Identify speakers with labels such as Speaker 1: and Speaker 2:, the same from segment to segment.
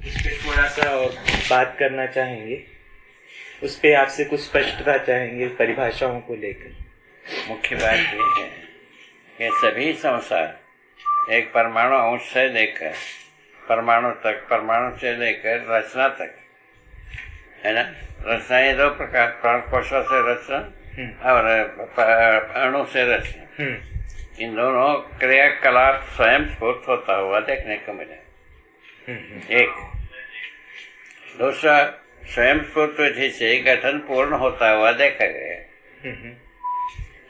Speaker 1: इस पे थोड़ा सा और बात करना चाहेंगे, उस पे आपसे कुछ स्पष्टता चाहेंगे परिभाषाओं को लेकर।
Speaker 2: मुख्य बात ये है कि सभी संसार एक परमाणु अंश से लेकर परमाणु तक, परमाणु से लेकर रचना तक है ना। रचना ये दो प्रकार, प्राण कोशों से रचना और अणु से रचना। इन दोनों क्रियाकलाप स्वयं स्फूर्त होता हुआ देखने को मिले। एक दूसरा, स्वयं स्फूर्त विधि से गठन पूर्ण होता हुआ देखा गया।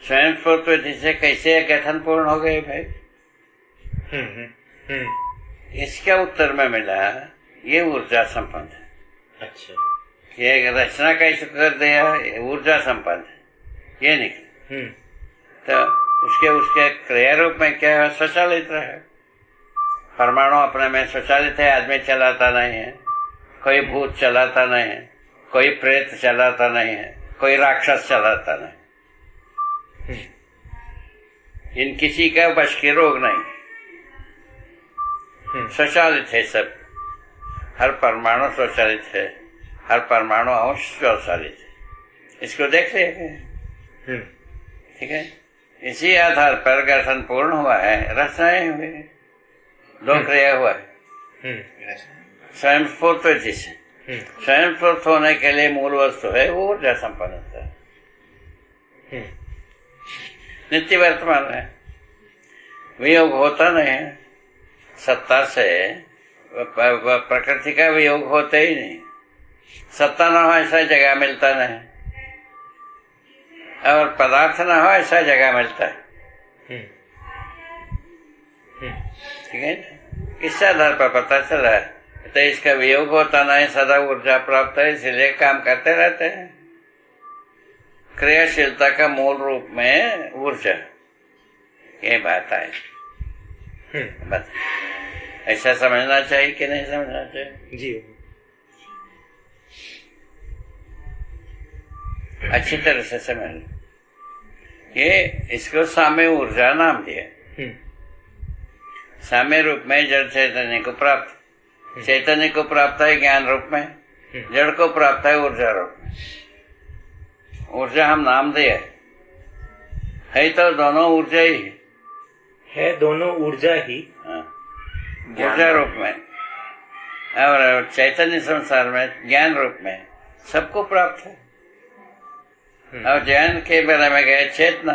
Speaker 2: स्वयं स्फूर्त विधि से कैसे गठन पूर्ण हो गए भाई? इसका उत्तर में मिला ये ऊर्जा संपन्न है।
Speaker 1: अच्छा,
Speaker 2: ये रचना कैसे कर दिया, ऊर्जा संपन्न है ये निकला। तो उसके क्रिया रूप में क्या है? स्वचालित रहे। परमाणु अपने में स्वचालित है, आदमी चलाता नहीं है, कोई भूत चलाता नहीं है, कोई प्रेत चलाता नहीं है, कोई राक्षस चलाता नहीं। इन किसी का बश के रोग नहीं, स्वचालित है सब। हर परमाणु स्वचालित है, हर परमाणु अंश स्वचालित है। इसको देख लिया, ठीक है। इसी आधार पर गठन पूर्ण हुआ है, रचनाएं हुई, दो क्रिया हुआ है स्वयं स्फूर्त विधि से। स्वयं स्फूर्त होने के लिए मूल वस्तु है वो ऊर्जा संपन्न होता है। नित्य वर्तमान है, वियोग होता नहीं है। सत्ता से प्रकृति का वियोग होता ही नहीं। सत्ता न हो ऐसा जगह मिलता नहीं, और पदार्थ न हो ऐसा जगह मिलता है। ठीक है, इस आधार पर पता चला है। तो इसका वियोग होता नहीं, सदा ऊर्जा प्राप्त है, इसलिए काम करते रहते हैं। क्रियाशीलता का मूल रूप में ऊर्जा, ये बात है। बस ऐसा समझना चाहिए कि नहीं समझना चाहिए?
Speaker 1: जी,
Speaker 2: अच्छी तरह से समझ लो। ये इसको साम्य ऊर्जा नाम दिया। साम्य रूप में जड़ चैतन्य को प्राप्त, चैतन्य को प्राप्त है ज्ञान रूप में, जड़ को प्राप्त है ऊर्जा रूप में। ऊर्जा हम नाम दिया है तो दोनों ऊर्जा ही
Speaker 1: है, दोनों ऊर्जा ही।
Speaker 2: ऊर्जा रूप में और चैतन्य संसार में ज्ञान रूप में सबको प्राप्त है। और ज्ञान के बारे में गए चेतना,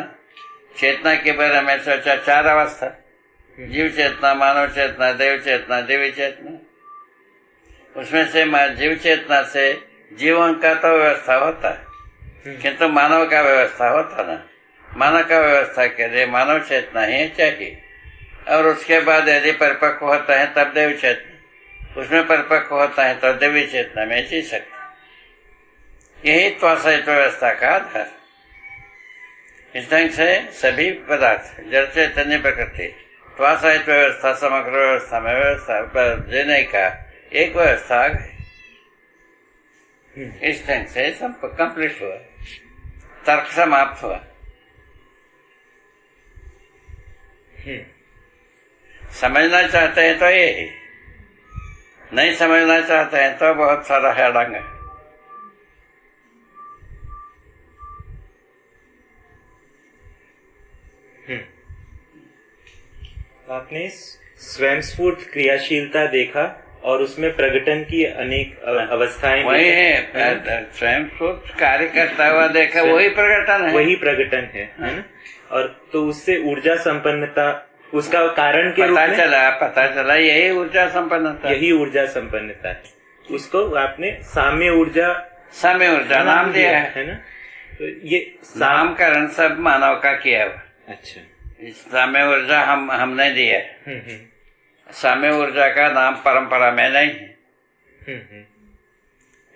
Speaker 2: चेतना के बारे में सोचा चार अवस्था, जीव चेतना, मानव चेतना, देव चेतना, दिव्य चेतना। उसमें से जीव चेतना से जीवन का तो व्यवस्था होता है, किंतु मानव का व्यवस्था होता ना। मानव का व्यवस्था के लिए मानव चेतना ही चाहिए। और उसके बाद यदि परिपक्व होता है तब देव चेतना, उसमें परिपक्व होता है तो दिव्य चेतना में जी सकता। यही त्वासहित व्यवस्था का आधार। इस ढंग से सभी पदार्थ, जड़ चैतन्य प्रकृति, त्वासहित व्यवस्था, समग्र व्यवस्था में व्यवस्था देने का एक व्यवस्था आ गई। इस ढंग से सब कंप्लीट हुआ, तर्क समाप्त हुआ। समझना चाहते हैं तो यही, नहीं समझना चाहते हैं तो बहुत सारा हेडंग है।
Speaker 1: आपने स्वयंस्फूर्त क्रियाशीलता देखा और उसमें प्रकटन की अनेक अवस्थाएं,
Speaker 2: वही है स्वयंस्फूर्त कार्य करता हुआ देखा, वही प्रकटन है,
Speaker 1: वही प्रकटन है ना। और तो उससे ऊर्जा संपन्नता, उसका कारण के रूप में
Speaker 2: पता चला यही ऊर्जा संपन्नता,
Speaker 1: यही ऊर्जा संपन्नता है। उसको आपने साम्य ऊर्जा
Speaker 2: नाम दिया
Speaker 1: है ना। तो ये
Speaker 2: नामकरण सब मानव का किया हुआ।
Speaker 1: अच्छा,
Speaker 2: इस साम्य ऊर्जा हमने दिया है। साम्य ऊर्जा का नाम परंपरा में नहीं है,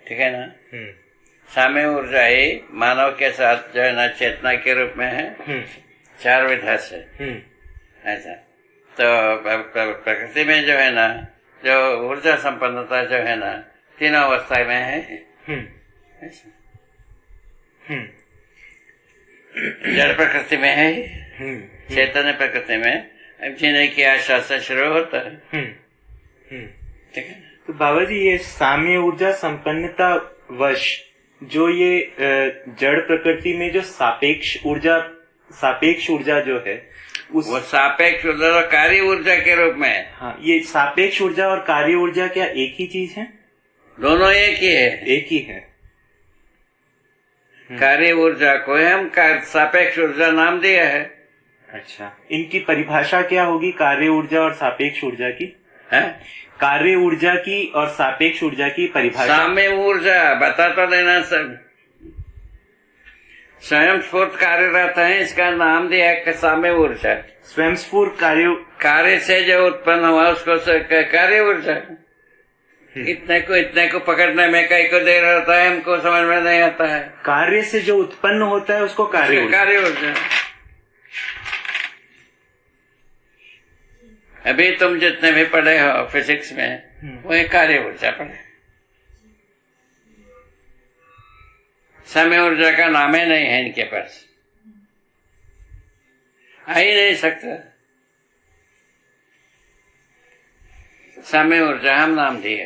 Speaker 2: ठीक है ना। साम्य ऊर्जा ही मानव के साथ जो है ना चेतना के रूप में है, चार विधा से। ऐसा तो प्रकृति में जो है ना, जो ऊर्जा संपन्नता जो है ना, तीनों अवस्था में है। ऐसा जड़ प्रकृति में है, चैतन्य प्रकृति में अब जीने की आशा से शुरू होता है। ठीक है।
Speaker 1: तो बाबा जी, ये साम्य ऊर्जा संपन्नता वश जो ये जड़ प्रकृति में जो सापेक्ष ऊर्जा जो है
Speaker 2: वो सापेक्ष ऊर्जा और कार्य ऊर्जा के रूप में है।
Speaker 1: हाँ, ये सापेक्ष ऊर्जा और कार्य ऊर्जा क्या एक ही चीज है?
Speaker 2: दोनों एक ही है।
Speaker 1: एक ही है।
Speaker 2: कार्य ऊर्जा को हम सापेक्ष ऊर्जा नाम दिया है।
Speaker 1: अच्छा, इनकी परिभाषा क्या होगी, कार्य ऊर्जा और सापेक्ष ऊर्जा की?
Speaker 2: है?
Speaker 1: कार्य ऊर्जा की और सापेक्ष ऊर्जा की परिभाषा।
Speaker 2: साम्य ऊर्जा बता तो देना सब। स्वयं स्फूर्त कार्य रहता है, इसका नाम दिया है साम्य ऊर्जा।
Speaker 1: स्वयं स्फूर्त
Speaker 2: कार्य से जो उत्पन्न हुआ उसको कार्य ऊर्जा। इतने को पकड़ने में कई को देर होता है, हमको समझ में नहीं आता है।
Speaker 1: कार्य से जो उत्पन्न होता है उसको कार्य
Speaker 2: ऊर्जा। अभी तुम जितने भी पढ़े हो फिजिक्स में वो एक कार्य ऊर्जा पढ़े। समय ऊर्जा का नाम ही नहीं है इनके पास, आ ही नहीं सकता। समय ऊर्जा हम नाम दिए।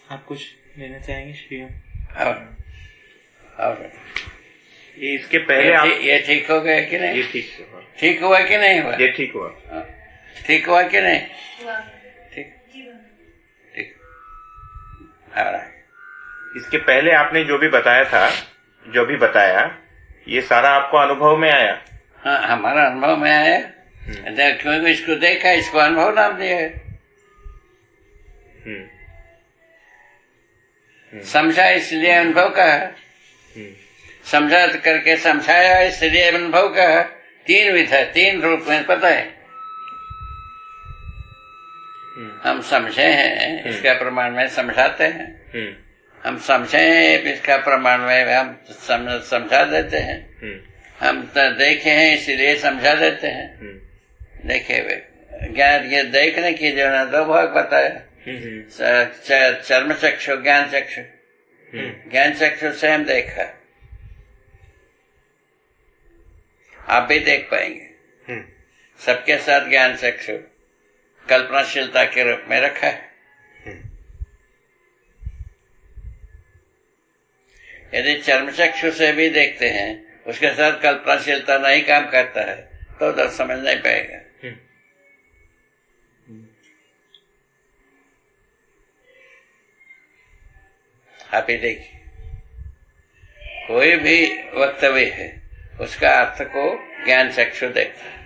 Speaker 1: आप कुछ लेना चाहेंगे श्री?
Speaker 2: और
Speaker 1: ये इसके पहले
Speaker 2: ये ठीक हो गया कि नहीं?
Speaker 1: ये
Speaker 2: ठीक हुआ कि नहीं हुआ?
Speaker 1: ये ठीक हुआ।
Speaker 2: ठीक हुआ कि नहीं? ठीक ठीक।
Speaker 1: इसके पहले आपने जो भी बताया ये सारा आपको अनुभव में आया?
Speaker 2: हाँ, हमारा अनुभव में आया। क्योंकि इसको देखा, इसको अनुभव नाम दिया है। समझा इसलिए अनुभव कहा, समझा करके समझाया इसलिए अनुभव कहा। तीन विधा, तीन रूप में पता है। हम समझे हैं, इसका प्रमाण में समझाते हैं। हम समझे हैं, इसका प्रमाण में हम समझा देते हैं। हम देखे हैं इसलिए समझा देते हैं। देखे हुए ज्ञान, ये देखने की जो ना दो भाग बताया। चर्म चक्षु, ज्ञान चक्षु। ज्ञान चक्षु से हम देखा, आप भी देख पाएंगे। सबके साथ ज्ञान चक्षु कल्पनाशीलता के रूप में रखा है। यदि चर्म चक्षु से भी देखते हैं, उसके साथ कल्पनाशीलता नहीं काम करता है, तो दर्द समझ नहीं पाएगा। आप ही देखिए, कोई भी वक्तव्य है उसका अर्थ को ज्ञान चक्षु देखता है,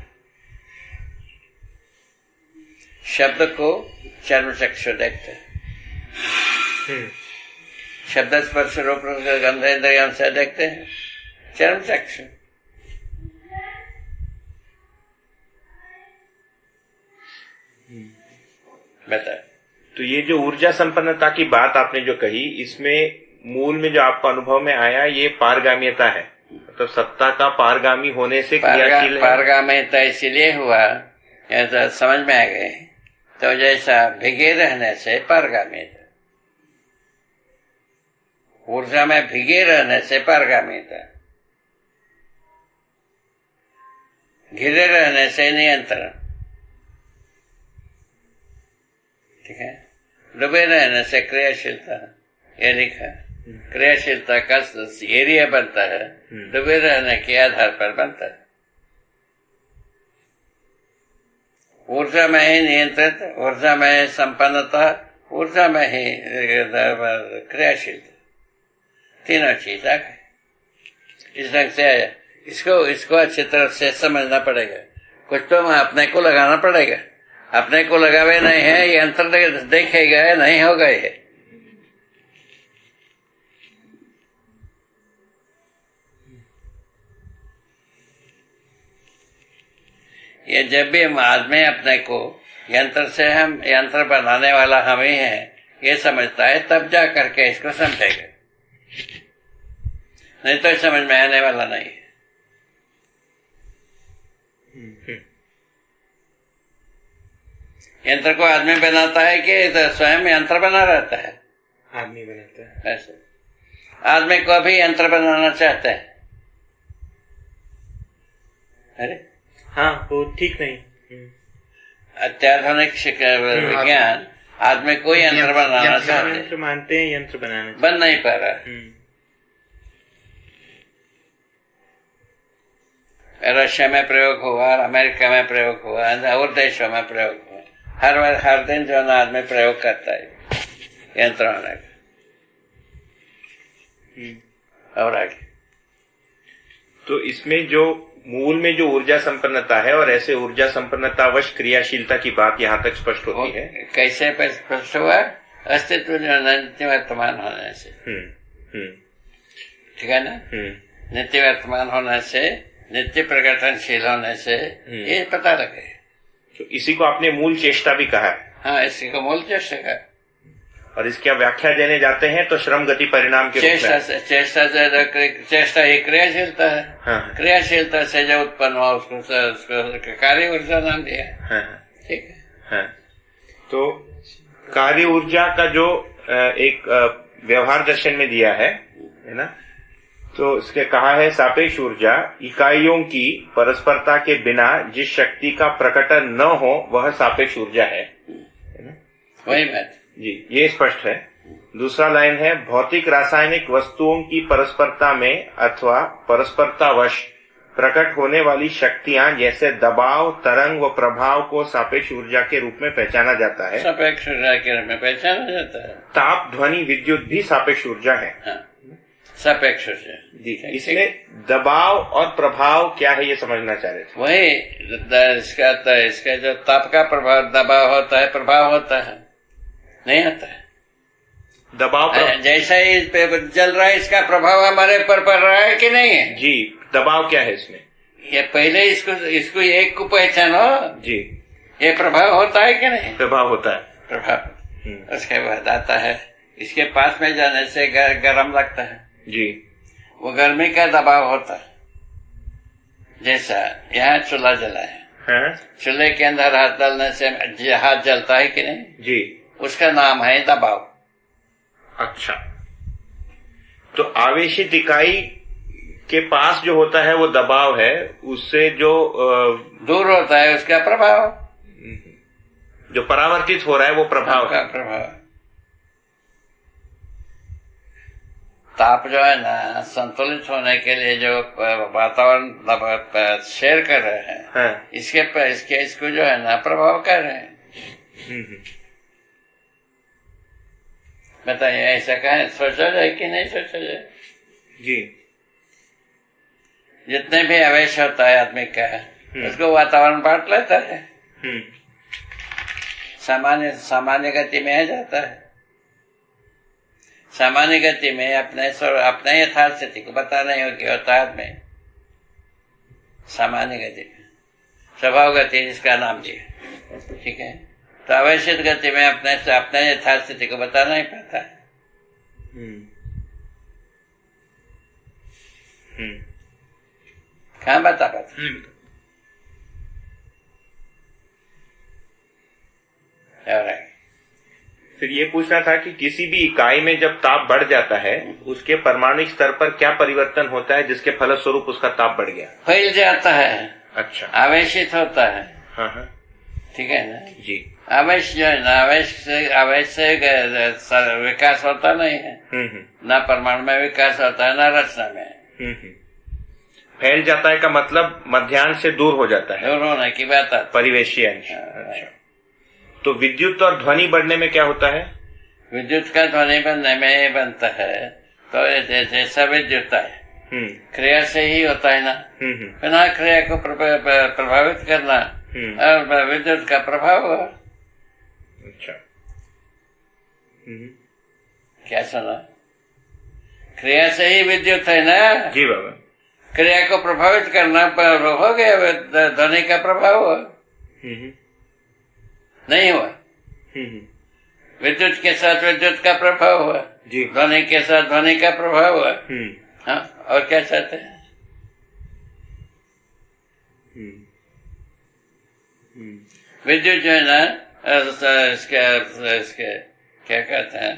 Speaker 2: शब्द को चर्म चक्षु देखते हैं। शब्द स्पर्श रूप गंध इंद्रियों से देखते हैं, चर्म चक्षु। बता।
Speaker 1: तो ये जो ऊर्जा संपन्नता की बात आपने जो कही, इसमें मूल में जो आपको अनुभव में आया ये पारगाम्यता है, मतलब सत्ता का पारगामी होने से क्रियाशील।
Speaker 2: पारगाम्यता इसलिए हुआ, ऐसा समझ में आ गए। तो जैसा भिगे रहने से पारगाम्यता, ऊर्जा में भिगे रहने से पारगाम्यता, घिरे रहने से नियंत्रण। ठीक है, डूबे रहने से क्रियाशीलता, ये लिखा। क्रियाशीलता का एरिया बनता है, डूबे रहने के आधार पर बनता है। ऊर्जा में ही नियंत्रित, ऊर्जा में संपन्नता, ऊर्जा में ही क्रियाशीलता, तीनों चीज आ गए। इस ढंग से आया। इसको अच्छी तरह से समझना पड़ेगा। कुछ तो अपने को लगाना पड़ेगा। अपने को लगावे नहीं है, ये अंतर देखेगा, नहीं होगा ये जब भी हम आदमी अपने को यंत्र बनाने वाला हम ही है, ये समझता है, तब जा करके इसको समझेगा, नहीं तो समझ में आने वाला नहीं है। यंत्र को आदमी बनाता है कि तो स्वयं यंत्र बना रहता है?
Speaker 1: आदमी बनाता है।
Speaker 2: ऐसे आदमी को भी यंत्र बनाना चाहते हैं। अरे
Speaker 1: हाँ वो ठीक नहीं।
Speaker 2: अत्याधुनिक विज्ञान आदमी कोई यंत्र बनाना चाहते,
Speaker 1: यंत्र मानते हैं, यंत्र बनाने
Speaker 2: बन नहीं पा रहा। रशिया में प्रयोग हुआ, अमेरिका में प्रयोग हुआ, और देशों में प्रयोग हुआ। हर दिन जो ना आदमी प्रयोग करता है यंत्र होने का। और आगे
Speaker 1: तो इसमें जो मूल में जो ऊर्जा संपन्नता है और ऐसे ऊर्जा संपन्नतावश क्रियाशीलता की बात यहाँ तक स्पष्ट होती है।
Speaker 2: कैसे स्पष्ट हुआ? अस्तित्व जो नित्य वर्तमान होने से। ठीक है ना? नित्य वर्तमान होने से, नित्य प्रकटनशील होने से ये पता लगे।
Speaker 1: तो इसी को आपने मूल चेष्टा भी कहा है।
Speaker 2: हाँ, इसी को मूल चेष्टा का।
Speaker 1: और इसकी व्याख्या देने जाते हैं तो श्रम गति परिणाम के
Speaker 2: चेष्टा से चेष्टा ही क्रियाशीलता है।
Speaker 1: हाँ।
Speaker 2: क्रियाशीलता से जो उत्पन्न हुआ उसको कार्य ऊर्जा नाम दिया।
Speaker 1: हाँ।
Speaker 2: ठीक है।
Speaker 1: हाँ। तो कार्य ऊर्जा का जो एक व्यवहार दर्शन में दिया है ना, तो इसके कहा है सापेक्ष ऊर्जा इकाइयों की परस्परता के बिना जिस शक्ति का प्रकटन न हो वह सापेक्ष ऊर्जा है ना?
Speaker 2: वही बात
Speaker 1: जी, ये स्पष्ट है। दूसरा लाइन है भौतिक रासायनिक वस्तुओं की परस्परता में अथवा परस्परतावश प्रकट होने वाली शक्तियां जैसे दबाव, तरंग व प्रभाव को सापेक्ष ऊर्जा के रूप में पहचाना जाता है।
Speaker 2: सापेक्ष ऊर्जा के रूप में पहचाना जाता है।
Speaker 1: ताप, ध्वनि, विद्युत भी सापेक्ष ऊर्जा है।
Speaker 2: हाँ, सापेक्ष ऊर्जा।
Speaker 1: जी, इसमें दबाव और प्रभाव क्या है ये समझना चाह रहे थे।
Speaker 2: वही इसका जो ताप का प्रभाव, दबाव होता है, प्रभाव होता है, नहीं होता है।
Speaker 1: दबाव
Speaker 2: जैसा ही इस पे चल रहा है इसका प्रभाव हमारे पर पड़ रहा है कि नहीं है?
Speaker 1: जी, दबाव क्या है इसमें?
Speaker 2: ये पहले इसको एक को पहचानो
Speaker 1: जी।
Speaker 2: ये प्रभाव होता है कि नहीं?
Speaker 1: प्रभाव होता है।
Speaker 2: प्रभाव उसके बाद आता है, इसके पास में जाने से गर्म लगता है
Speaker 1: जी,
Speaker 2: वो गर्मी का दबाव होता है। जैसा यहाँ चूल्हा जला है, चूल्हे के अंदर हाथ डालने से हाथ जलता है कि नहीं?
Speaker 1: जी,
Speaker 2: उसका नाम है दबाव।
Speaker 1: अच्छा, तो आवेशित इकाई के पास जो होता है वो दबाव है, उससे जो
Speaker 2: दूर होता है उसका प्रभाव,
Speaker 1: जो परावर्तित हो रहा है वो प्रभाव
Speaker 2: का प्रभाव। ताप जो है ना, संतुलित होने के लिए जो वातावरण शेयर कर रहे हैं,
Speaker 1: हाँ।
Speaker 2: इसको जो है ना प्रभाव कर रहे हैं। बताइए, ऐसा कहें सोचा जाए कि नहीं सोचा जाए?
Speaker 1: जी,
Speaker 2: जितने भी आवेश होता है आदमी का, उसको वातावरण बांट लेता है, सामान्य गति में आ जाता है। सामान्य गति में अपने यथार्थ स्थिति को बताने योग्य होता है आदमी। सामान्य गति में स्वभाव गति जिसका नाम दिया, ठीक है। तो आवेशित गति में अपने यथार्थ स्थिति को बता नहीं पाता है। कहाँ बता पाता?
Speaker 1: फिर ये पूछना था कि किसी भी इकाई में जब ताप बढ़ जाता है उसके परमाणु स्तर पर क्या परिवर्तन होता है जिसके फलस्वरूप उसका ताप बढ़ गया?
Speaker 2: फैल जाता है।
Speaker 1: अच्छा,
Speaker 2: आवेशित होता है।
Speaker 1: हाँ हाँ,
Speaker 2: ठीक है ना
Speaker 1: जी।
Speaker 2: आवेश जो है ना, आवेश से विकास होता नहीं है। ना परमाणु में विकास होता है, ना रचना में।
Speaker 1: फैल जाता है का मतलब मध्यांश से दूर हो जाता है,
Speaker 2: दूर होने की बात आती।
Speaker 1: परिवेशी अंश। अच्छा, तो विद्युत और ध्वनि बढ़ने में क्या होता है?
Speaker 2: विद्युत का ध्वनि बनने में ये बनता है, तो जैसा विद्युत है क्रिया से ही होता है ना। बिना क्रिया को प्रभावित करना और विद्युत का प्रभाव हुआ।
Speaker 1: अच्छा,
Speaker 2: क्या सुना? क्रिया से ही विद्युत है ना। जी
Speaker 1: बाबा।
Speaker 2: क्रिया को प्रभावित करना हो गया, ध्वनि का प्रभाव हुआ। नहीं हुआ। विद्युत के साथ विद्युत का प्रभाव हुआ, ध्वनि के साथ ध्वनि का प्रभाव हुआ। हाँ, और क्या चाहते हैं? विद्युत जो है ना, इसके क्या कहते हैं?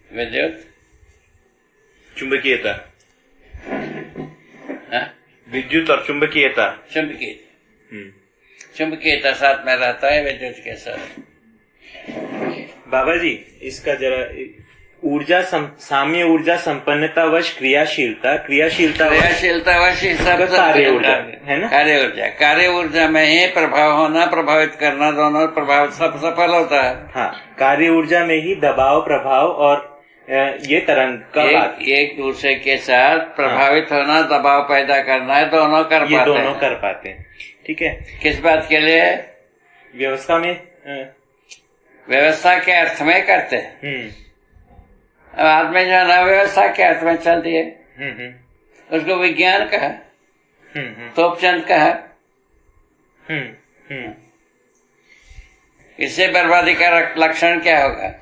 Speaker 2: विद्युत
Speaker 1: चुंबकीयता। विद्युत और चुंबकीयता।
Speaker 2: चुंबकीय, चुंबकीयता साथ में रहता है विद्युत के साथ।
Speaker 3: बाबा जी, इसका जरा ऊर्जा साम्य ऊर्जा संपन्नतावश क्रियाशीलता,
Speaker 2: क्रियाशीलतावश सब
Speaker 3: कार्य ऊर्जा है ना। कार्य ऊर्जा
Speaker 2: में ही प्रभाव होना, प्रभावित करना, दोनों प्रभाव सब सफल होता है।
Speaker 3: हाँ, कार्य ऊर्जा में ही दबाव, प्रभाव और ये तरंग का
Speaker 2: एक दूसरे के साथ प्रभावित होना, दबाव पैदा करना है, दोनों कर
Speaker 3: पाते हैं। ठीक है।
Speaker 2: किस बात के लिए?
Speaker 3: व्यवस्था में,
Speaker 2: व्यवस्था के अर्थ में करते हैं। अब आदमी जो है ना व्यवस्था के अर्थ में चलती है, उसको विज्ञान कहा, तोपचंद कहा। इससे बर्बादी का लक्षण क्या होगा?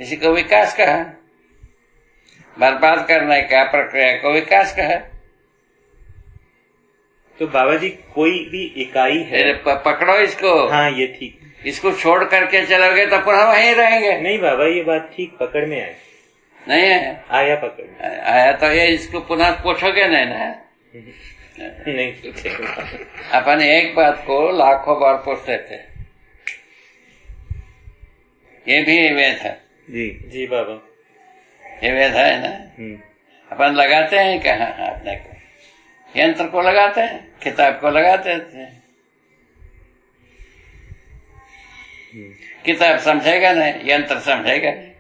Speaker 2: इसी को विकास कहा। बर्बाद करने का प्रक्रिया को विकास कहा।
Speaker 3: तो बाबा जी, कोई भी इकाई है,
Speaker 2: पकड़ो इसको।
Speaker 3: हाँ, ये ठीक।
Speaker 2: इसको छोड़ करके चलोगे तो पुनः वहीं रहेंगे।
Speaker 3: नहीं बाबा, ये बात ठीक पकड़ में आए।
Speaker 2: नहीं है,
Speaker 3: आया पकड़ में
Speaker 2: आया तो ये इसको पुनः पूछोगे नहीं ना।
Speaker 3: नहीं पूछेगा।
Speaker 2: अपन एक बात को लाखों बार पूछते थे। ये भी वेद है।
Speaker 3: जी बाबा,
Speaker 2: ये वेद है ना। अपन लगाते हैं कहाँ? अपने को यंत्र को लगाते हैं, किताब को लगाते थे। किताब समझेगा नहीं, यंत्र समझेगा नहीं।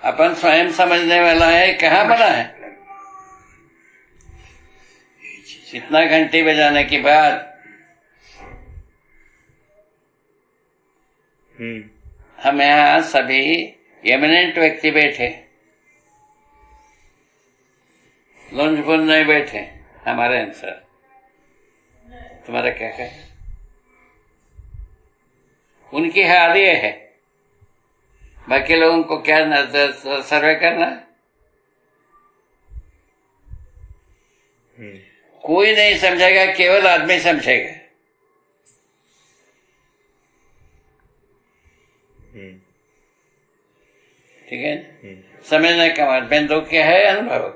Speaker 2: अपन स्वयं समझने वाला है, कहाँ बना है? इतना घंटी बजाने के बाद हम यहाँ सभी एमिनेंट व्यक्ति बैठे, लुंजबुन नहीं बैठे हमारे अनुसार। तुम्हारा क्या है? उनकी हाल ये है, बाकी लोगों को क्या सर्वे करना है? कोई नहीं समझेगा, केवल आदमी समझेगा। ठीक है। समझने का मतलब बिंदु क्या है? अनुभव।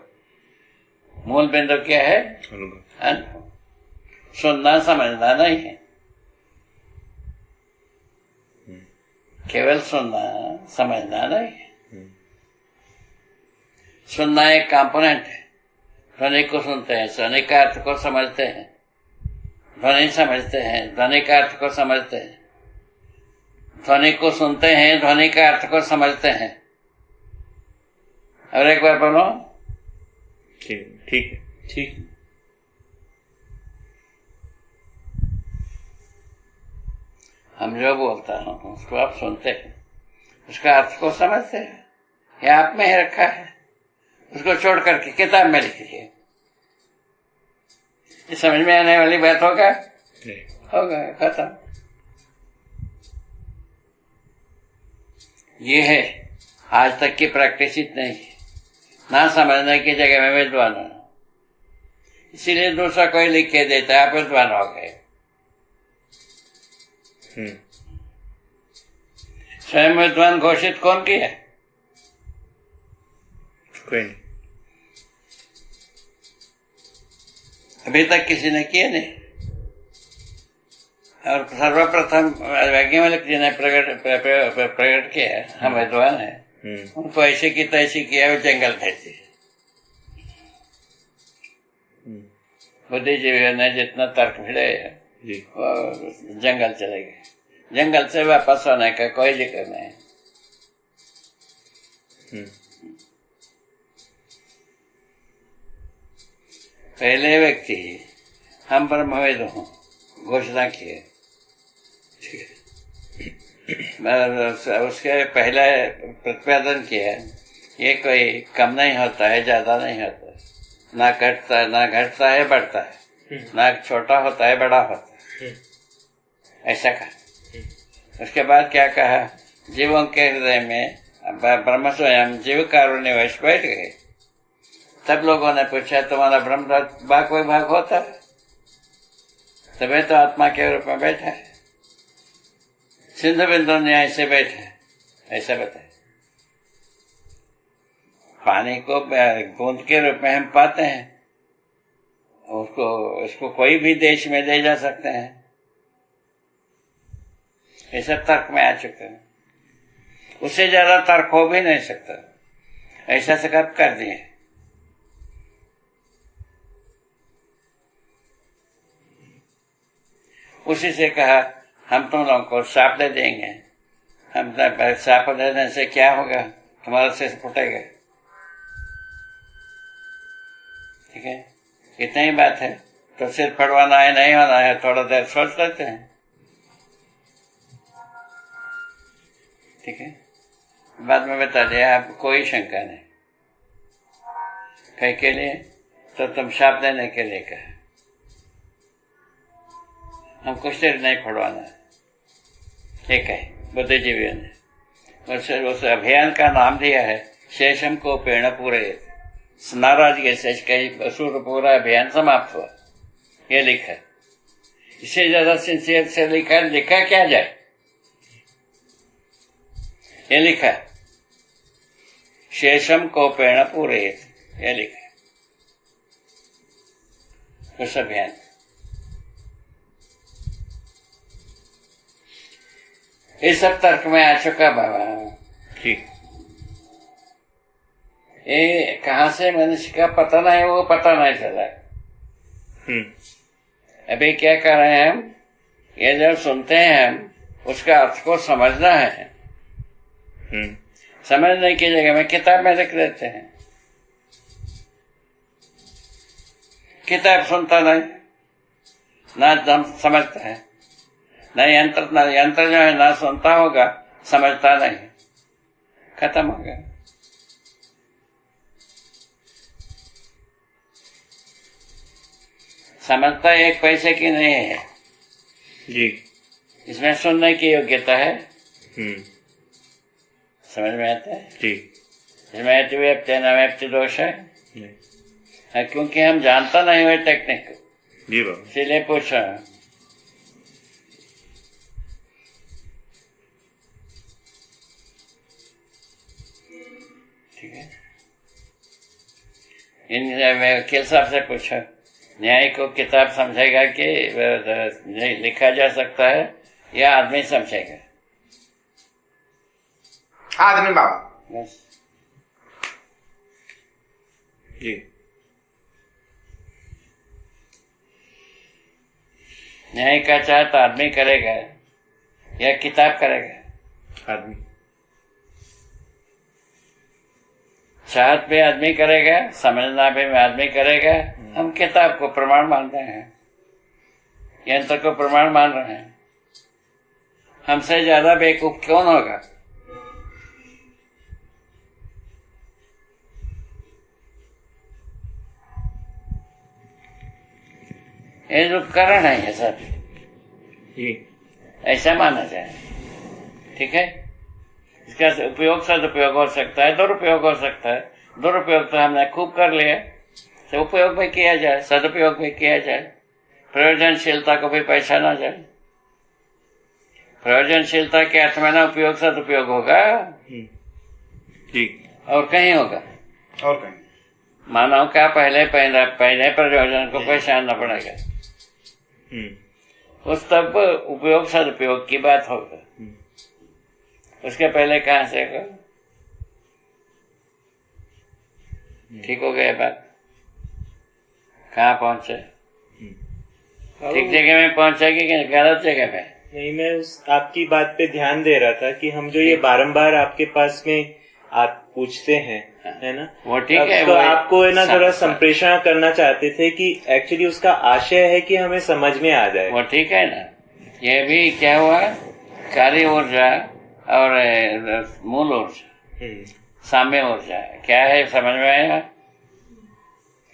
Speaker 2: मूल बिंदु क्या है? अनुभव। सुनना समझना नहीं है, केवल सुनना समझना नहीं है। सुनना एक कंपोनेंट है। ध्वनि को सुनते हैं, ध्वनि का अर्थ को समझते हैं, ध्वनि समझते हैं, ध्वनि का अर्थ को समझते हैं, ध्वनि को सुनते हैं, ध्वनि का अर्थ को समझते हैं। और एक बार बोलो।
Speaker 3: ठीक है।
Speaker 2: हम जो बोलता हूँ उसको आप सुनते हैं, उसका अर्थ को समझते हैं, ये आप में ही रखा है। उसको छोड़ करके किताब में लिख दिए। ये समझ में आने वाली बात होगा? होगा, खत्म। ये है आज तक की प्रैक्टिस। इतनी ही ना समझने की जगह में विद्वान होना, इसीलिए दूसरा कोई लिख के देता है, आप विद्वान हो गए। स्वयं विद्वान घोषित कौन किया?
Speaker 3: कोई नहीं।
Speaker 2: अभी तक किसी ने किया नहीं। और सर्वप्रथम वैज्ञानिक जी ने प्रकट किया, हम विद्वान है। उनको ऐसे की तैसी किया, वो जंगल भेजे। बुद्धिजीवियों ने जितना तर्क भिड़े वो जंगल चले गए। जंगल से वापस आने का कोई जिक्र नहीं। पहले व्यक्ति हम ब्रह्मवेद हूँ घोषणा किए। उसके पहले प्रतिपादन किया, ये कोई कम नहीं होता है, ज्यादा नहीं होता है, ना घटता है बढ़ता है, ना छोटा होता है बड़ा होता है, ऐसा कहा। उसके बाद क्या कहा? जीवों के हृदय में ब्रह्म स्वयं जीव कारुण्यवश बैठ गए। तब लोगों ने पूछा, तुम्हारा ब्रह्म कोई भाग होता है? तभी तो आत्मा के रूप में बैठा है, सिंधु बिंदु न्याय से बैठा है, ऐसा बताए। पानी को बूंद के रूप में हम पाते हैं, उसको कोई भी देश में ले जा सकते हैं। ये सब तर्क में आ चुके हैं, उससे ज्यादा तर्क हो भी नहीं सकता। ऐसा से कब कर दिए। उसी से कहा हम तुम लोगों को श्राप दे देंगे। हम श्राप देने से क्या होगा, तुम्हारा सिर फूटेगा। ठीक है, इतनी ही बात है। तो सिर फटवाना है नहीं होना है, थोड़ा देर सोच लेते हैं। ठीक है, बाद में बता दिया, आपको कोई शंका नहीं। कहीं के लिए तो तुम श्राप देने के लिए कहा, हमको सिर नहीं फटवाना। ठीक है, बुद्धिजीवियों ने उस अभियान का नाम दिया है शेषम को पेड़ पूरे। नाराजगी से कई असुर पूरा अभियान समाप्त हुआ, ये लिखा। इससे ज्यादा सिंसियर से लिखा क्या जाए। ये लिखा शेषम को पेड़ पूरे, ये लिखा उस अभियान। इस सब तर्क में आ चुका बाबा।
Speaker 1: ठीक,
Speaker 2: ये कहाँ से मनुष्य का पता नहीं, वो पता नहीं चला। अभी क्या कर रहे हैं हम, ये जब सुनते हैं हम, उसका अर्थ को समझना है। समझने की जगह में किताब में लिख देते हैं। किताब सुनता नहीं, ना समझता है। न यंत्र जो है ना सुनता होगा, समझता नहीं, खत्म हो गया। समझता एक पैसे की नहीं है
Speaker 1: जी,
Speaker 2: इसमें सुनने की योग्यता है। समझ में आता है
Speaker 1: जी,
Speaker 2: इसमें अतिव्याप्ति दोष है। क्योंकि हम जानता नहीं हुए टेक्निक,
Speaker 1: जी बाबा।
Speaker 2: इसलिए पूछ रहा हूं। ठीक है, मैं वकील साहब से पूछा, न्याय को किताब समझेगा कि लिखा जा सकता है या आदमी समझेगा?
Speaker 1: आदमी बाबा।
Speaker 2: बस।
Speaker 1: जी,
Speaker 2: न्याय का चाहत आदमी करेगा या किताब करेगा?
Speaker 1: आदमी।
Speaker 2: चाहत भी आदमी करेगा, समझना भी आदमी करेगा। हम किताब को प्रमाण मानते हैं, यंत्र को प्रमाण मान रहे हैं। हमसे ज्यादा बेवकूफ कौन होगा? ये उपकरण है ये सब, ऐसा माना जाए। ठीक है, इसका उपयोग सदुपयोग हो सकता है, दुरुपयोग हो सकता है। दुरुपयोग तो हमने खूब कर लिया, तो उपयोग भी किया जाए, सदुपयोग भी किया जाए। प्रयोजनशीलता को भी पहचाना जाए। प्रयोजनशीलता के अर्थ में ना उपयोग सदुपयोग होगा
Speaker 1: जी,
Speaker 2: और कहीं होगा।
Speaker 1: और कहीं
Speaker 2: मानव का पहले प्रयोजन को पहचानना पड़ेगा, उस तब उपयोग सदुपयोग की बात होगा। उसके पहले कहां से होगा? ठीक हो गया बात? कहाँ पहुंचे? ठीक जगह में पहुंचेगी कि गलत जगह में?
Speaker 3: नहीं, मैं आपकी बात पे ध्यान दे रहा था कि हम जो ये बारंबार आपके पास में आप पूछते हैं, है ना,
Speaker 2: वो ठीक है।
Speaker 3: तो आपको है ना थोड़ा संप्रेषण करना चाहते थे कि एक्चुअली उसका आशय है कि हमें समझ में आ जाए।
Speaker 2: वो ठीक है ना। ये भी क्या हुआ, कार्य ऊर्जा और मूल ऊर्जा, साम्य ऊर्जा क्या है, समझ में आया?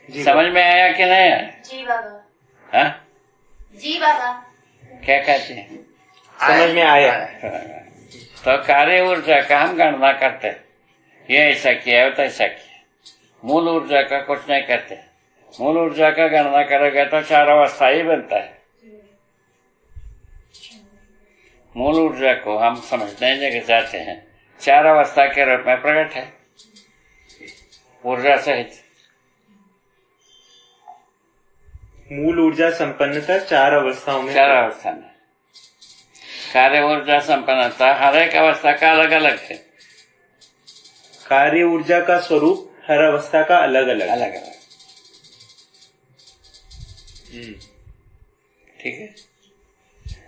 Speaker 2: समझ में आया कि नहीं आया?
Speaker 4: जी बाबा।
Speaker 2: हाँ
Speaker 4: जी बाबा।
Speaker 2: क्या कहते हैं?
Speaker 3: समझ में आया।
Speaker 2: तो कार्य ऊर्जा का हम गणना करते हैं, ये ऐसा किया है तो ऐसा किया। मूल ऊर्जा का कुछ नहीं करते। मूल ऊर्जा का गणना करोगे तो चार अवस्था ही बनता है। मूल ऊर्जा को हम समझने जगह जाते हैं, चार अवस्था के रूप में प्रकट है। ऊर्जा सहित।
Speaker 3: मूल ऊर्जा संपन्नता 4 अवस्थाओं में।
Speaker 2: 4 अवस्था में कार्य ऊर्जा संपन्नता हर एक अवस्था का अलग अलग है।
Speaker 3: कार्य ऊर्जा का स्वरूप हर अवस्था का अलग अलग।
Speaker 2: अलग अलग। ठीक है।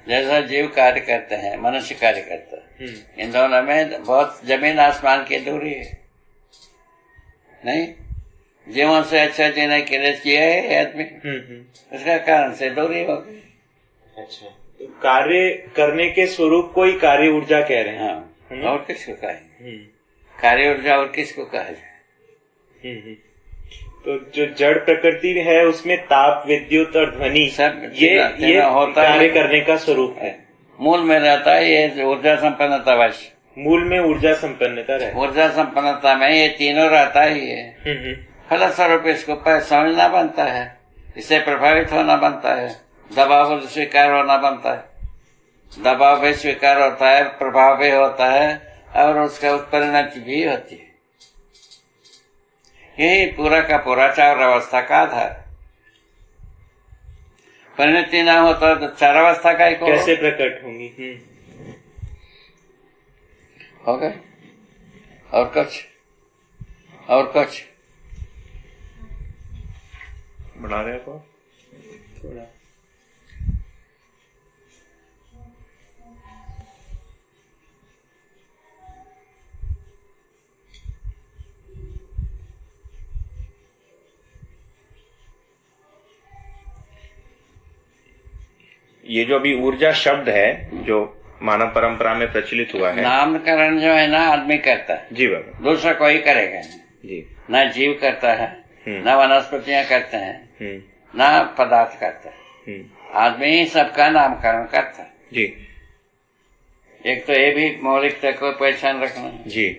Speaker 2: जैसा जीव कार्य करते हैं, मनुष्य कार्य करता है, इन दोनों में बहुत जमीन आसमान की दूरी है। नहीं, जीवन से अच्छा जीने के लिए किया है आदमी, उसका कारण से दूरी हो गई।
Speaker 3: अच्छा, तो कार्य करने के स्वरूप को ही कार्य ऊर्जा कह रहे हैं।
Speaker 2: हाँ, और किसको कहे कार्य ऊर्जा, और किसको कहे?
Speaker 3: तो जो जड़ प्रकृति है उसमें ताप, विद्युत और ध्वनि
Speaker 2: सब
Speaker 3: ये
Speaker 2: होता
Speaker 3: कार्य
Speaker 2: है,
Speaker 3: करने का स्वरूप है।
Speaker 2: मूल में रहता है ये ऊर्जा संपन्नता। वश
Speaker 3: मूल में ऊर्जा संपन्नता रहती।
Speaker 2: ऊर्जा संपन्नता में ये तीनों रहता ही है। फलस्वरूप इसको समझना बनता है, इससे प्रभावित होना बनता है, दबाव स्वीकार होना बनता है। दबाव भी स्वीकार होता है, प्रभाव भी होता है, और उसका उत्परिणति भी होती है। यही पूरा का पूरा 4 अवस्था का आधार। परिणति ना हो तो 4 अवस्था का ही
Speaker 3: कैसे प्रकट होंगी?
Speaker 2: हो गए। और कुछ
Speaker 1: बना रहे हो
Speaker 3: थोड़ा।
Speaker 1: ये जो अभी ऊर्जा शब्द है जो मानव परंपरा में प्रचलित हुआ है,
Speaker 2: नामकरण जो है ना आदमी करता है
Speaker 1: जी बाबा,
Speaker 2: दूसरा कोई करेगा
Speaker 1: जी,
Speaker 2: ना जीव करता है, ना वनस्पतियां करते हैं, ना पदार्थ करता है। आदमी ही सबका नामकरण करता है।
Speaker 1: जी।
Speaker 2: एक तो ये भी मौलिकता को पहचान रखना है
Speaker 1: जी।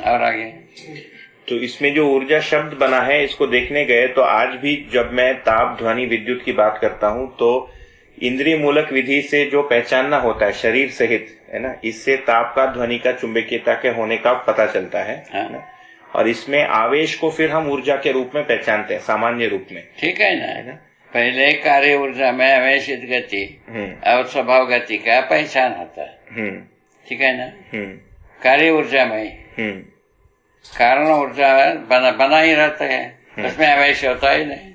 Speaker 2: और आगे
Speaker 1: तो इसमें जो ऊर्जा शब्द बना है, इसको देखने गए तो आज भी जब मैं ताप, ध्वनि, विद्युत की बात करता हूँ तो इंद्रिय मूलक विधि से जो पहचानना होता है शरीर सहित, है ना, इससे ताप का, ध्वनि का, चुंबकीयता के होने का पता चलता है ना? और इसमें आवेश को फिर हम ऊर्जा के रूप में पहचानते हैं सामान्य रूप में।
Speaker 2: ठीक है ना? पहले कार्य ऊर्जा में आवेशित गति और स्वभाव गति का पहचान होता है। ठीक है ना? कार्य ऊर्जा में कारण ऊर्जा बना ही रहता है, उसमें आवेश होता ही नहीं।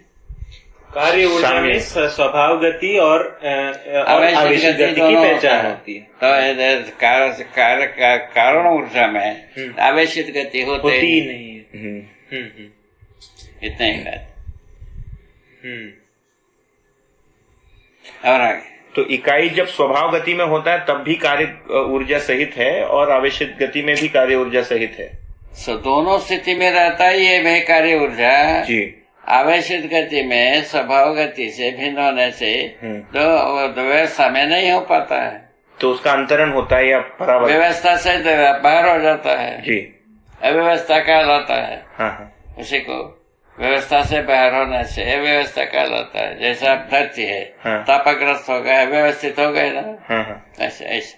Speaker 3: कार्य ऊर्जा में स्वभाव गति और आवेशित गति की पहचान होती है।
Speaker 2: तो कारण ऊर्जा में आवेशित गति होती ही
Speaker 3: नहीं है।
Speaker 2: इतना ही बात। और आगे
Speaker 1: तो इकाई जब स्वभाव गति में होता है तब भी कार्य ऊर्जा सहित है और आवेशित गति में भी कार्य ऊर्जा सहित है।
Speaker 2: दोनों स्थिति में रहता है ये भी कार्य ऊर्जा
Speaker 1: जी।
Speaker 2: आवेशित गति में स्वभाव गति से भिन्न होने से तो व्यवस्था में नहीं हो पाता है,
Speaker 1: तो उसका अंतरण होता है या परावर्तन
Speaker 2: व्यवस्था से बाहर हो जाता है
Speaker 1: जी।
Speaker 2: अव्यवस्था कहलाता है।
Speaker 1: हाँ।
Speaker 2: उसी को व्यवस्था से बाहर होने से अव्यवस्था कहलाता है। जैसा धरती है, तापग्रस्त हो गया, व्यवस्थित हो गए ना, ऐसे ऐसे।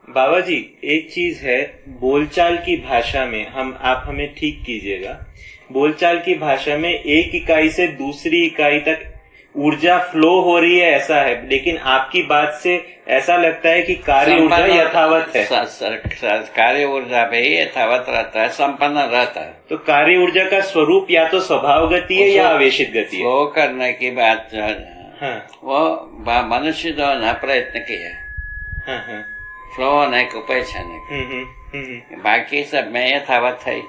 Speaker 3: बाबा जी एक चीज है, बोलचाल की भाषा में आप हमें ठीक कीजिएगा, बोलचाल की भाषा में एक इकाई से दूसरी इकाई तक ऊर्जा फ्लो हो रही है ऐसा है, लेकिन आपकी बात से ऐसा लगता है कि कार्य ऊर्जा यथावत है।
Speaker 2: कार्य ऊर्जा भी यथावत रहता है, संपन्न रहता है।
Speaker 3: तो कार्य ऊर्जा का स्वरूप या तो स्वभाव गति है या आवेशित गति है।
Speaker 2: वो करने की बात जो है वो मनुष्य जो है प्रयत्न किया फ्लो होने को पहचाने को, बाकी सब में यथावत है।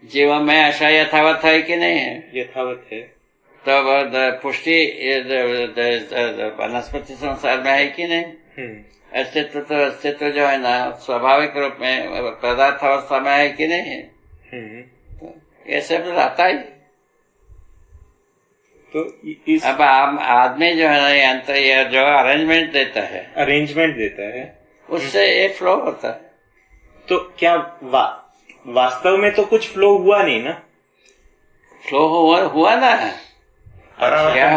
Speaker 2: जीवन में ऐसा यथावत है कि नहीं है?
Speaker 3: यथावत है।
Speaker 2: तो पुष्टि वनस्पति संसार में है कि नहीं? अस्तित्व जो है ना स्वाभाविक रूप में पदार्थ अवस्था में है कि नहीं है? तो ये सब रहता ही।
Speaker 3: तो
Speaker 2: अब आदमी जो है ना यंत्र या जो अरेंजमेंट देता है उससे ये फ्लो होता है।
Speaker 3: तो क्या वास्तव में तो कुछ फ्लो हुआ नहीं ना?
Speaker 2: फ्लो हुआ ना, क्या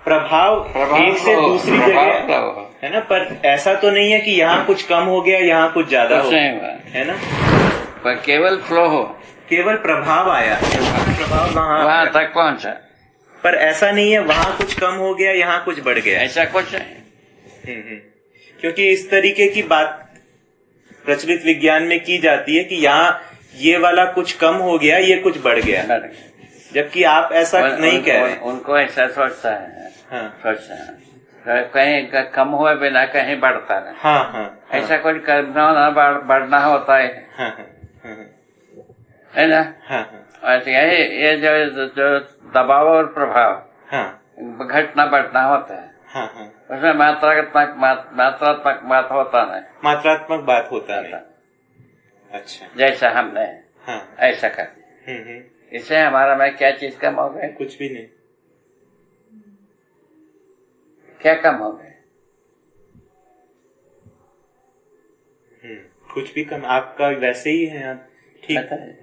Speaker 2: प्रभाव
Speaker 3: एक से दूसरी जगह है ना, पर ऐसा तो नहीं है कि यहाँ कुछ कम हो गया, यहाँ कुछ ज्यादा हो गया, है ना?
Speaker 2: पर केवल फ्लो हो,
Speaker 3: केवल प्रभाव आया, प्रभाव
Speaker 2: वहां
Speaker 3: वहां
Speaker 2: तक पहुंचा,
Speaker 3: पर ऐसा नहीं है वहां कुछ कम हो गया यहाँ कुछ बढ़ गया।
Speaker 2: ऐसा कुछ नहीं।
Speaker 3: क्योंकि इस तरीके की बात प्रचलित विज्ञान में की जाती है कि यहाँ ये वाला कुछ कम हो गया, ये कुछ बढ़ गया, जबकि आप ऐसा नहीं कह रहे।
Speaker 2: उनको ऐसा सोचता है,
Speaker 3: हाँ
Speaker 2: सोचता है कहीं कम हुए बिना कहीं बढ़ता नहीं।
Speaker 3: हाँ हाँ
Speaker 2: ऐसा कुछ करना ना बढ़ना होता है,
Speaker 3: हाँ हाँ
Speaker 2: है ना।
Speaker 3: हाँ
Speaker 2: और ये जो दबाव और प्रभाव
Speaker 3: हाँ
Speaker 2: घटना बढ़ना होता है,
Speaker 3: हाँ हाँ
Speaker 2: उसमें मात्रात्मक बात होता नहीं,
Speaker 3: मात्रात्मक बात होता नहीं। अच्छा,
Speaker 2: जैसा हमने
Speaker 3: हाँ
Speaker 2: ऐसा कर इससे हमारा में क्या चीज कम हो गई?
Speaker 3: कुछ भी नहीं।
Speaker 2: क्या कम हो गए?
Speaker 3: कुछ भी कम, आपका वैसे ही है आप, ठीक
Speaker 2: है।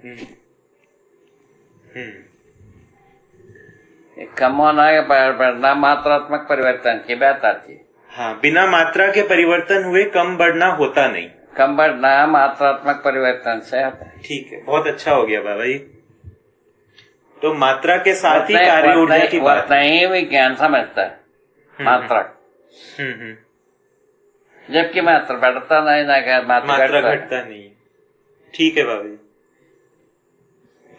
Speaker 2: कम होना है बढ़ना मात्रात्मक परिवर्तन की बात आती है।
Speaker 3: हाँ, बिना मात्रा के परिवर्तन हुए कम बढ़ना होता नहीं,
Speaker 2: कम बढ़ना मात्रात्मक परिवर्तन से होता है।
Speaker 3: ठीक है, बहुत अच्छा हो गया बाबा जी। तो मात्रा के साथ ही कार्य ऊर्जा की बात
Speaker 2: नहीं विज्ञान समझता है मात्रा, जबकि मात्रा बढ़ता नहीं ना
Speaker 3: मात्रा घटता नहीं। ठीक है बाबा जी।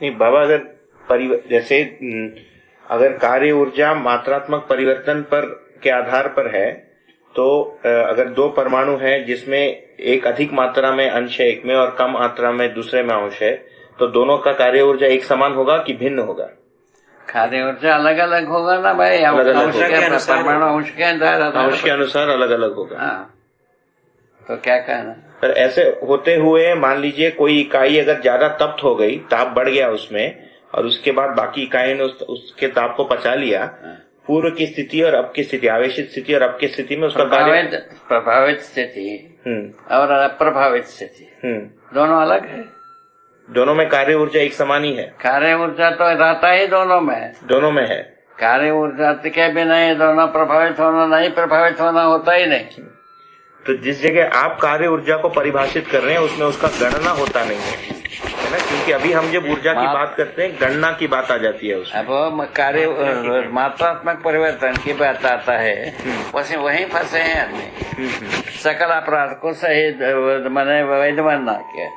Speaker 1: नहीं बाबा, अगर जैसे अगर कार्य ऊर्जा मात्रात्मक परिवर्तन पर के आधार पर है तो अगर दो परमाणु है जिसमें एक अधिक मात्रा में अंश है एक में और कम मात्रा में दूसरे में अंश है, तो दोनों का कार्य ऊर्जा एक समान होगा कि भिन्न होगा?
Speaker 2: कार्य ऊर्जा अलग अलग होगा ना भाई,
Speaker 1: अंश
Speaker 2: के
Speaker 1: अनुसार अलग अलग होगा।
Speaker 2: हाँ, तो क्या कहना?
Speaker 1: पर ऐसे होते हुए मान लीजिए कोई इकाई अगर ज्यादा तप्त हो गई, ताप बढ़ गया उसमें, और उसके बाद बाकी इकाई ने उसके ताप को पचा लिया, पूर्व की स्थिति और अब की स्थिति, आवेशित स्थिति और अब की स्थिति में उसका
Speaker 2: प्रभावित स्थिति और अप्रभावित स्थिति दोनों अलग है।
Speaker 1: दोनों में कार्य ऊर्जा एक समान ही है।
Speaker 2: कार्य ऊर्जा तो रहता ही दोनों में है। कार्य ऊर्जा के बिना ये दोनों प्रभावित होना नहीं, प्रभावित होना होता ही नहीं।
Speaker 1: तो जिस जगह आप कार्य ऊर्जा को परिभाषित कर रहे हैं उसमें उसका गणना होता नहीं है ना, क्योंकि अभी हम जब ऊर्जा की बात करते हैं गणना की बात आ जाती है उसमें।
Speaker 2: अब कार्य मात्रात्मक परिवर्तन की बात आता है, वैसे वहीं फंसे हैं आदमी। सकल अपराध को सही मैंने वैध मानना क्या?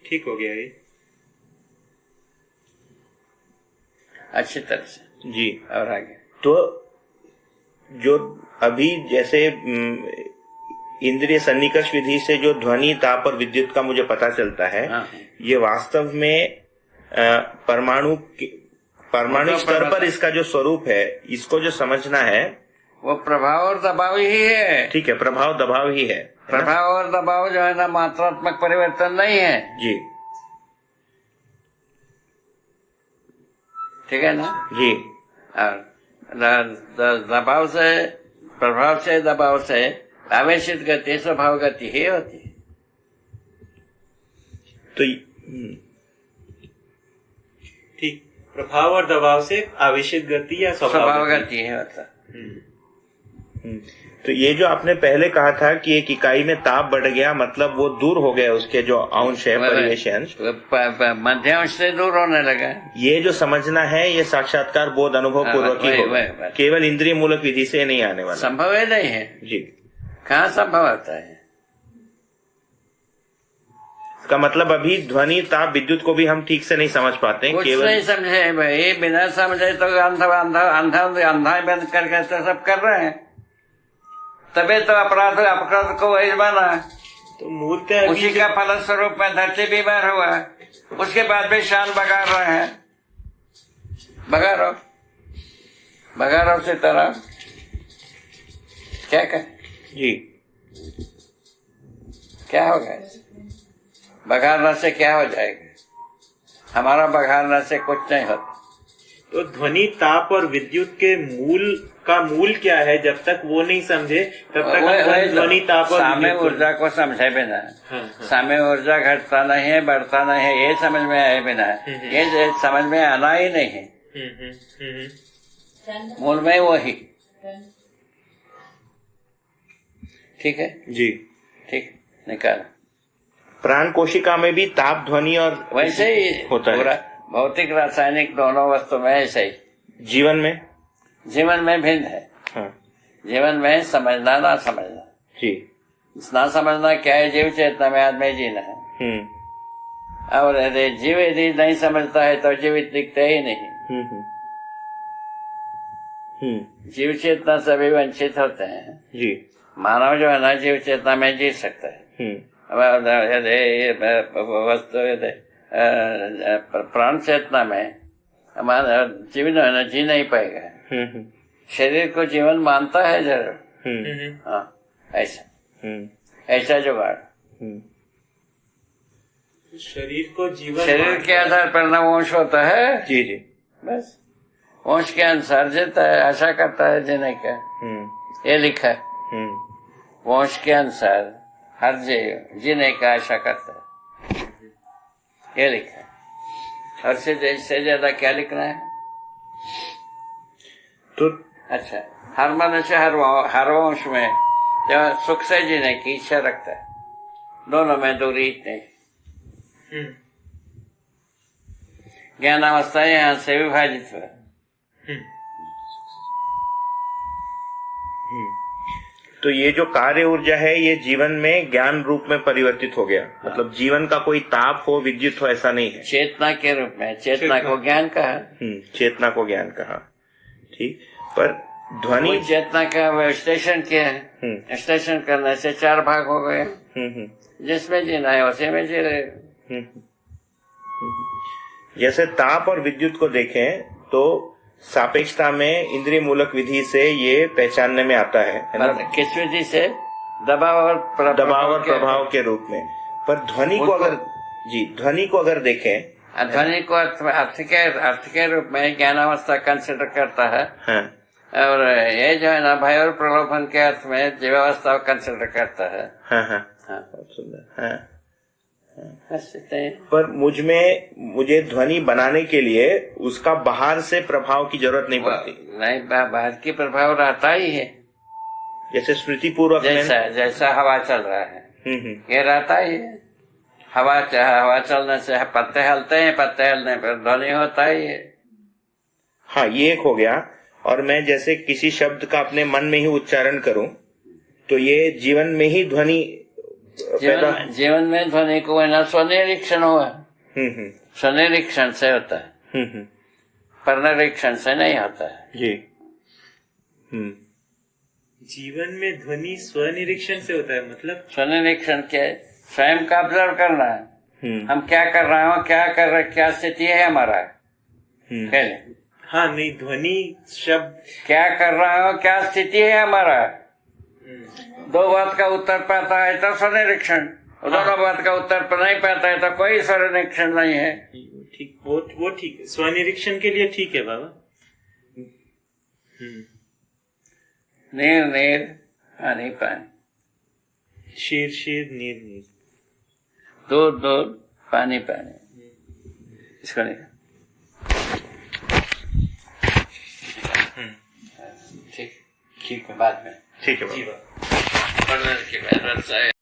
Speaker 3: ठीक हो गया ये
Speaker 2: अच्छी तरह से
Speaker 1: जी।
Speaker 2: और आगे
Speaker 1: तो जो अभी जैसे इंद्रिय सन्निकर्ष विधि से जो ध्वनि, ताप और विद्युत का मुझे पता चलता है, ये वास्तव में परमाणु स्तर पर इसका जो स्वरूप है, इसको जो समझना है
Speaker 2: वो प्रभाव और दबाव ही है।
Speaker 1: ठीक है, प्रभाव दबाव ही है।
Speaker 2: प्रभाव और दबाव जो है ना मात्रात्मक परिवर्तन नहीं है
Speaker 1: जी।
Speaker 2: ठीक है ना
Speaker 1: जी।
Speaker 2: दबाव से, प्रभाव से, दबाव से आवेशित गति स्वभाव गति ही होती है।
Speaker 3: तो ठीक, प्रभाव और दबाव से आवेशित गति या स्वभाव
Speaker 2: गति ही होता।
Speaker 1: तो ये जो आपने पहले कहा था कि एक इकाई में ताप बढ़ गया, मतलब वो दूर हो गया उसके जो अंश है, परिवेश अंश
Speaker 2: मध्य अंश से दूर होने लगा। ये
Speaker 1: जो समझना है ये साक्षात्कार बोध अनुभव पूर्वक ही होगा, केवल इंद्रिय मूलक विधि से नहीं आने वाला।
Speaker 2: संभव है नहीं है
Speaker 1: जी।
Speaker 2: कहाँ संभव होता है?
Speaker 1: का मतलब अभी ध्वनि, ताप, विद्युत को भी हम ठीक से नहीं समझ पाते हैं,
Speaker 2: केवल नहीं समझे भाई। बिना समझे तो अंधा बंद करके सब कर रहे हैं, तबे तो अपराध को वही बना।
Speaker 3: तो मूर्त
Speaker 2: उसी का फलस्वरूप में धरती बीमार हुआ, उसके बाद भी शान बगार रहे हैं। बगारो से तरह क्या कहें
Speaker 1: जी?
Speaker 2: क्या होगा? बघारने से क्या हो जाएगा? हमारा बघारने से कुछ नहीं होता।
Speaker 3: तो ध्वनि, ताप और विद्युत के मूल क्या है, जब तक वो नहीं समझे तब तक ध्वनि, ताप और
Speaker 2: साम्य ऊर्जा को समझे बिना साम्य ऊर्जा घटता नहीं है, बढ़ता नहीं है, ये समझ में आए बिना ये समझ में आना ही नहीं है। मूल में वही ठीक है
Speaker 1: जी।
Speaker 2: ठीक, निकाल।
Speaker 1: प्राण कोशिका में भी ताप, ध्वनि और
Speaker 2: वैसे ही
Speaker 1: होता है।
Speaker 2: पूरा भौतिक रासायनिक दोनों वस्तु में ऐसे ही।
Speaker 1: जीवन में?
Speaker 2: जीवन में भिन्न है।
Speaker 1: हाँ
Speaker 2: जीवन में समझना ना समझना,
Speaker 1: जी।
Speaker 2: ना समझना क्या है, जीव चेतना में आदमी जीना है। और यदि जीव यदि नहीं समझता है तो जीवित दिखते ही नहीं। जीव चेतना से भी वंचित होते हैं
Speaker 1: जी।
Speaker 2: मानव जो है ना जीव चेतना में जी सकता है। वस्तु प्राण चेतना में हमारा जीवन है ना जी नहीं पाएगा। शरीर को जीवन मानता है जरूर। हाँ ऐसा जुगाड़।
Speaker 3: शरीर को जीवन,
Speaker 2: शरीर के आधार पर न वंश होता है।
Speaker 1: जी जी।
Speaker 2: बस वंश के अनुसार जीता है, आशा करता है जीने का। ये लिखा है वंश के अनुसार हर जीव जीने का आशा करता है, ये लिखा है। और से ज्यादा क्या लिखना है?
Speaker 1: तो
Speaker 2: अच्छा, हर मनुष्य हर वंश में जो सुख से जीने की इच्छा रखता है, दोनों में दूरी इतनी। ज्ञान अवस्था यहाँ से विभाजित हुआ।
Speaker 1: तो ये जो कार्य ऊर्जा है ये जीवन में ज्ञान रूप में परिवर्तित हो गया। मतलब जीवन का कोई ताप हो, विद्युत हो, ऐसा नहीं है।
Speaker 2: चेतना के रूप में, चेतना को ज्ञान कहा।
Speaker 1: चेतना को ज्ञान कहा, ठीक। पर ध्वनि
Speaker 2: चेतना का विश्लेषण किया है। विश्लेषण करने से 4 भाग हो गए। जिसमें जीना है उसी में जी रहे।
Speaker 1: जैसे ताप और विद्युत को देखें तो सापेक्षता में इंद्रिय मूलक विधि से ये पहचानने में आता है ना?
Speaker 2: किस विधि से? दबाव और
Speaker 1: प्रभाव के रूप में। पर ध्वनि को अगर ध्वनि को अगर देखें,
Speaker 2: ध्वनि को अर्थ के रूप में ज्ञानावस्था कंसिडर करता है। हाँ। और ये जो है ना भय और प्रलोभन के अर्थ में जीवावस्था को कंसिडर करता है। हाँ।
Speaker 1: बहुत सुंदर। हाँ। पर मुझे ध्वनि बनाने के लिए उसका बाहर से प्रभाव की जरूरत नहीं पड़ती।
Speaker 2: नहीं, बाहर की प्रभाव रहता ही है।
Speaker 1: जैसे स्मृति पूर्वक
Speaker 2: जैसा हवा चल रहा है ये रहता ही है। हवा चलने से पत्ते हिलते हैं, पत्ते हिलने पर ध्वनि होता ही है।
Speaker 1: हाँ, ये एक हो गया। और मैं जैसे किसी शब्द का अपने मन में ही उच्चारण करूं तो ये जीवन में ही ध्वनि
Speaker 2: जीवन में ध्वनि को है ना स्वनिरीक्षण हुआ। स्वनिरीक्षण से होता है, परनिरीक्षण से नहीं होता है।
Speaker 1: जी।
Speaker 3: जीवन में ध्वनि स्वनिरीक्षण से होता है। मतलब
Speaker 2: स्वनिरीक्षण क्या है? स्वयं का ऑब्जर्व करना है। हम क्या कर रहे हो, क्या कर रहे, क्या स्थिति है हमारा।
Speaker 3: हाँ, नहीं, ध्वनि शब्द
Speaker 2: क्या कर रहे हो, क्या स्थिति है हमारा। 2 बात का उत्तर पाता है तो स्वनिरीक्षण, दोनों बात का उत्तर पर नहीं पाता है तो कोई स्वनिरीक्षण नहीं है।
Speaker 3: ठीक, वो ठीक है। स्वनिरीक्षण के लिए ठीक है बाबा।
Speaker 2: नीर नीर, पानी पानी,
Speaker 3: शीर शीर, नीर नीर,
Speaker 2: दूध दूध, पानी पानी। इसको नहीं ठीक है, बाद में।
Speaker 1: ठीक है।
Speaker 2: पढ़ने के बाद